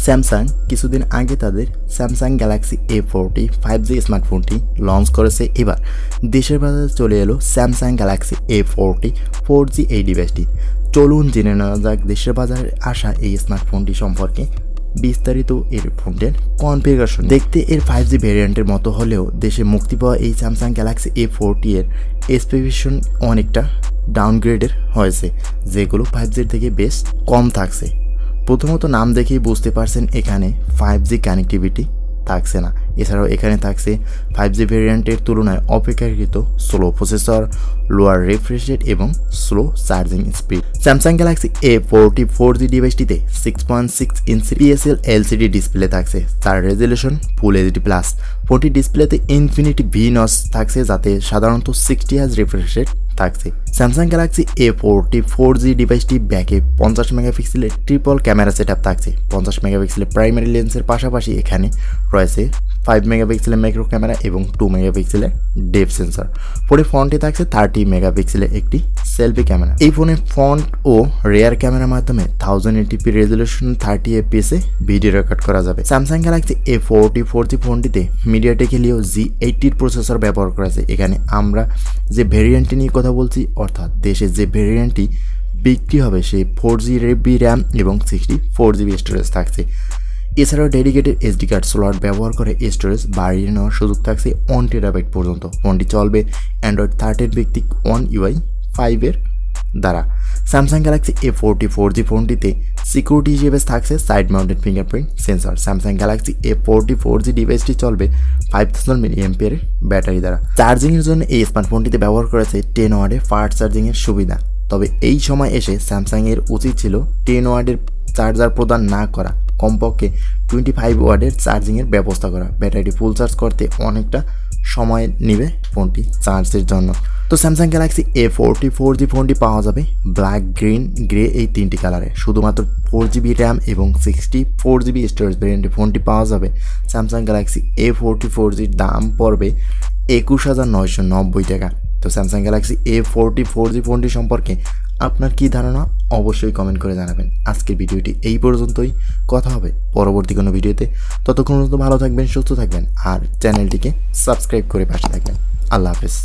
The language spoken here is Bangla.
স্যামসাং কিছুদিন আগে তাদের Samsung Galaxy A40 5G স্মার্টফোনটি launch করেছে। এবার দেশের বাজারে চলে এলো স্যামসাং গ্যালাক্সি A40 4G এই ডিভাইসটি। চলুন জেনে নেওয়া যাক দেশের বাজারে আসা এই স্মার্টফোনটি সম্পর্কে বিস্তারিত। এর ফোনটির কনফিগারেশন দেখতে এর 5G ভ্যারিয়েন্টের মতো হলেও দেশে মুক্তি পাওয়া এই স্যামসাং গ্যালাক্সি A40 এর স্পেসিফিকেশন অনেকটা ডাউনগ্রেডের হয়েছে, যেগুলো 5G থেকে বেশ কম থাকছে। প্রথমত নাম দেখেই বুঝতে পারছেন এখানে 5G কানেক্টিভিটি থাকছে না। এছাড়াও এখানে থাকছে 5G ভেরিয়েন্টের তুলনায় অপেক্ষাকৃত slow processor, lower refresh rate এবং slow charging speed. Samsung Galaxy A40 4G ডিভাইসটিতে 6.6 ইঞ্চি PSL LCD ডিসপ্লে থাকছে, তার রেজলিউশন ফুল HD+। ফোনটি ডিসপ্লেতে ইনফিনিটি ভি নচ থাকছে, যাতে সাধারণত 60Hz রিফ্রেশ রেট থাকছে। স্যামসাং গ্যালাক্সি A40 4G ডিভাইসটি ব্যাকে 50 মেগাপিক্সেলের ট্রিপল ক্যামেরা সেটআপ থাকছে। 50 মেগাপিক্সেলের প্রাইমারি লেন্সের পাশাপাশি এখানে রয়েছে 5 মেগাপিক্সেলের ম্যাক্রো ক্যামেরা এবং 2 মেগাপিক্সেলের ডেপথ সেন্সর। ফোনে ফ্রন্টে থাকছে 30 মেগাপিক্সেলের একটি সেলফি ক্যামেরা। এই ফোনে ফ্রন্ট ও রেয়ার ক্যামেরার মাধ্যমে 1080p রেজলিউশন 30 fps এ ভিডিও রেকর্ড করা যাবে। স্যামসাং গ্যালাক্সি A40 4G ফোনটিতে মিডিয়াটেক হেলিও G80 প্রসেসর ব্যবহার করা আছে। এখানে আমরা যে ভেরিয়েন্টটি নিয়ে কথা বলছি, অর্থাৎ দেশে যে ভেরিয়েন্টটি বিক্রি হবে সেই 4GB র্যাম এবং 64GB স্টোরেজ থাকছে। এছাড়াও ডেডিকেটেড SD কার্ড স্লট ব্যবহার করে স্টোরেজ বাড়িয়ে নেওয়ার সুযোগ থাকছে 1 TB পর্যন্ত। ফোনটি চলবে অ্যান্ড্রয়েড 13 ভিত্তিক One UI 5 এর দ্বারা। স্যামসাং গ্যালাক্সি A40 4G ফোনটিতে সিকিউরিটি হিসেবে থাকছে side mounted fingerprint sensor. Samsung Galaxy A40 4G ডিভাইসটি চলবে 5000 mAh এর ব্যাটারি দ্বারা। চার্জিংয়ের জন্য এই স্মার্টফোনটিতে ব্যবহার করেছে 10 ওয়াটের ফাস্ট চার্জিংয়ের সুবিধা। তবে এই সময় এসে স্যামসাংয়ের উচিত ছিল 10 ওয়াটের চার্জার প্রদান না করা, কমপক্ষে 25 ওয়াটের চার্জিংয়ের ব্যবস্থা করা। ব্যাটারিটি ফুল চার্জ করতে অনেকটা সময় নেবে ফোনটি চার্জের জন্য। তো স্যামসাং গ্যালাক্সি A40 4G ফোনটি পাওয়া যাবে ব্ল্যাক, গ্রিন, গ্রে এই 3টি কালারে। শুধুমাত্র 4GB র্যাম এবং 64GB স্টোরেজ ভ্যারিয়েন্টে ফোনটি পাওয়া যাবে। স্যামসাং গ্যালাক্সি A40 4Gর দাম পড়বে 21,990 টাকা। তো স্যামসাং গ্যালাক্সি A40 4G ফোনটি সম্পর্কে আপনার কী ধারণা অবশ্যই কমেন্ট করে জানাবেন। আজকের ভিডিওটি এই পর্যন্তই, কথা হবে পরবর্তী কোনো ভিডিওতে। ততক্ষণ পর্যন্ত ভালো থাকবেন, সুস্থ থাকবেন আর চ্যানেলটিকে সাবস্ক্রাইব করে পাশে থাকবেন। আল্লাহ হাফেজ।